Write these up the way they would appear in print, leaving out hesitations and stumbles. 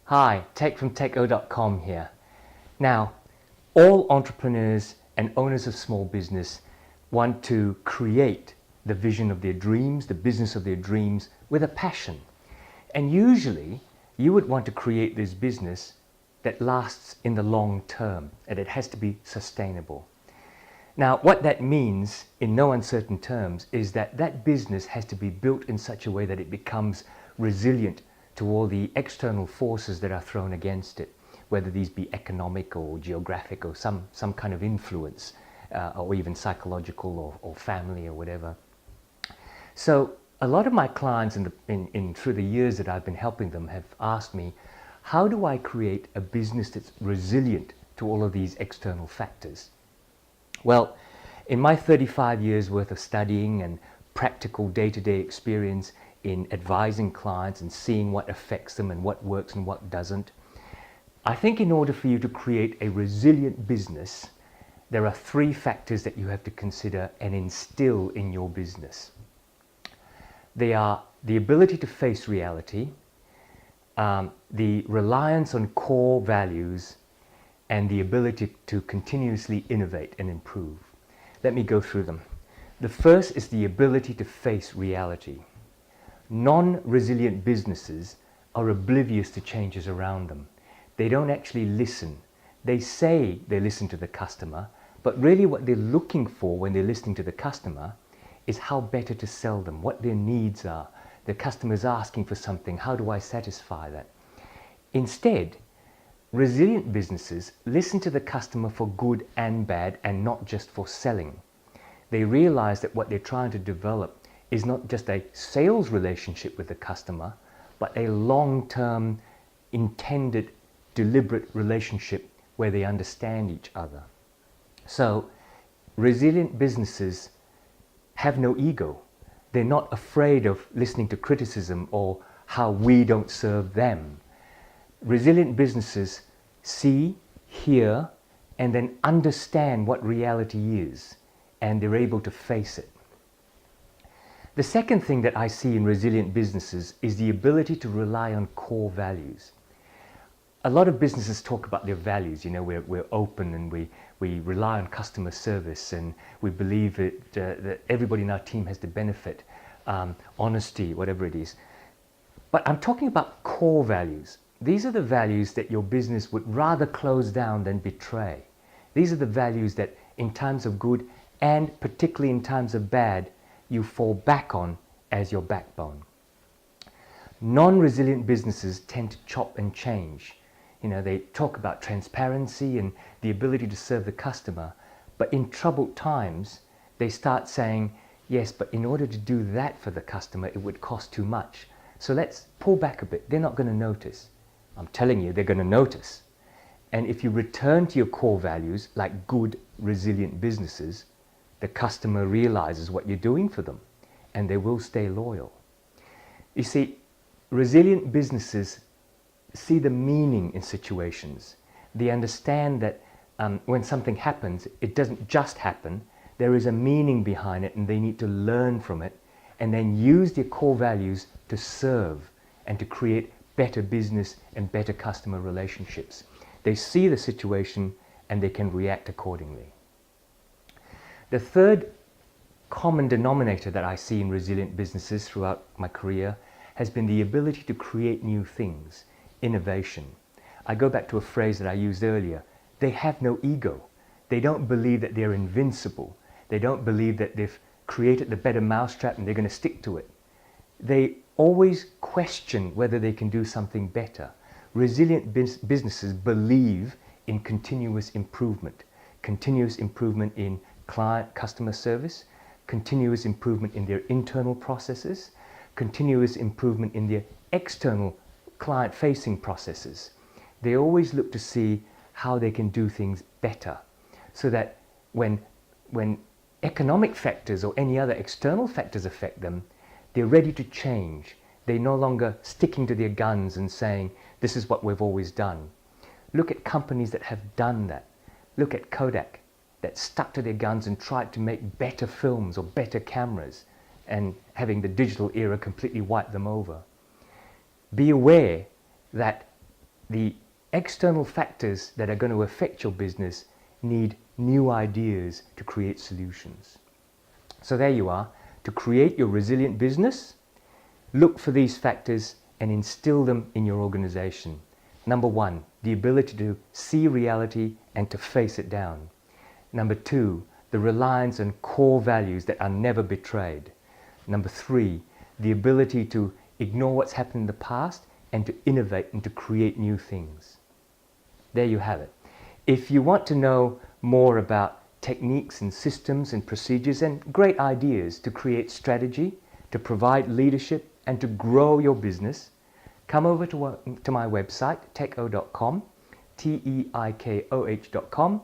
Hi, Tech from TechO.com here. Now, all entrepreneurs and owners of small business want to create the vision of their dreams, the business of their dreams with a passion. And usually, you would want to create this business that lasts in the long term, and it has to be sustainable. Now, what that means in no uncertain terms is that that business has to be built in such a way that it becomes resilient to all the external forces that are thrown against it, whether these be economic or geographic or some kind of influence, or even psychological or family or whatever. So a lot of my clients through the years that I've been helping them have asked me, how do I create a business that's resilient to all of these external factors? Well, in my 35 years worth of studying and practical day-to-day experience in advising clients and seeing what affects them and what works and what doesn't, I think in order for you to create a resilient business, there are three factors that you have to consider and instill in your business. They are the ability to face reality, the reliance on core values, and the ability to continuously innovate and improve. Let me go through them. The first is the ability to face reality. Non-resilient businesses are oblivious to changes around them. They don't actually listen. They say they listen to the customer, but really what they're looking for when they're listening to the customer is how better to sell them, what their needs are. The customer's asking for something, how do I satisfy that? Instead, resilient businesses listen to the customer for good and bad and not just for selling. They realize that what they're trying to develop is not just a sales relationship with the customer, but a long-term, intended, deliberate relationship where they understand each other. So, resilient businesses have no ego. They're not afraid of listening to criticism or how we don't serve them. Resilient businesses see, hear, and then understand what reality is, and they're able to face it. The second thing that I see in resilient businesses is the ability to rely on core values. A lot of businesses talk about their values. You know, we're open and we rely on customer service and we believe that everybody in our team has to benefit, honesty, whatever it is. But I'm talking about core values. These are the values that your business would rather close down than betray. These are the values that in times of good and particularly in times of bad, you fall back on as your backbone. Non-resilient businesses tend to chop and change. You know, they talk about transparency and the ability to serve the customer, but in troubled times, they start saying, yes, but in order to do that for the customer, it would cost too much. So let's pull back a bit. They're not going to notice. I'm telling you, they're going to notice. And if you return to your core values, like good, resilient businesses, the customer realizes what you're doing for them and they will stay loyal. You see, resilient businesses see the meaning in situations. They understand that when something happens, it doesn't just happen. There is a meaning behind it and they need to learn from it and then use their core values to serve and to create better business and better customer relationships. They see the situation and they can react accordingly. The third common denominator that I see in resilient businesses throughout my career has been the ability to create new things, innovation. I go back to a phrase that I used earlier. They have no ego. They don't believe that they're invincible. They don't believe that they've created the better mousetrap and they're going to stick to it. They always question whether they can do something better. Resilient businesses believe in continuous improvement in customer service, continuous improvement in their internal processes, continuous improvement in their external client-facing processes. They always look to see how they can do things better so that when economic factors or any other external factors affect them, they're ready to change. They're no longer sticking to their guns and saying, this is what we've always done. Look at companies that have done that. Look at Kodak, that stuck to their guns and tried to make better films or better cameras, and having the digital era completely wipe them over. Be aware that the external factors that are going to affect your business need new ideas to create solutions. So there you are. To create your resilient business, look for these factors and instill them in your organization. Number one, the ability to see reality and to face it down. Number two, the reliance on core values that are never betrayed. Number three, the ability to ignore what's happened in the past and to innovate and to create new things. There you have it. If you want to know more about techniques and systems and procedures and great ideas to create strategy, to provide leadership and to grow your business, come over to my website, teiko.com, teikoh.com,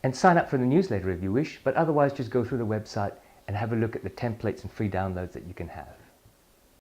and sign up for the newsletter if you wish, but otherwise just go through the website and have a look at the templates and free downloads that you can have.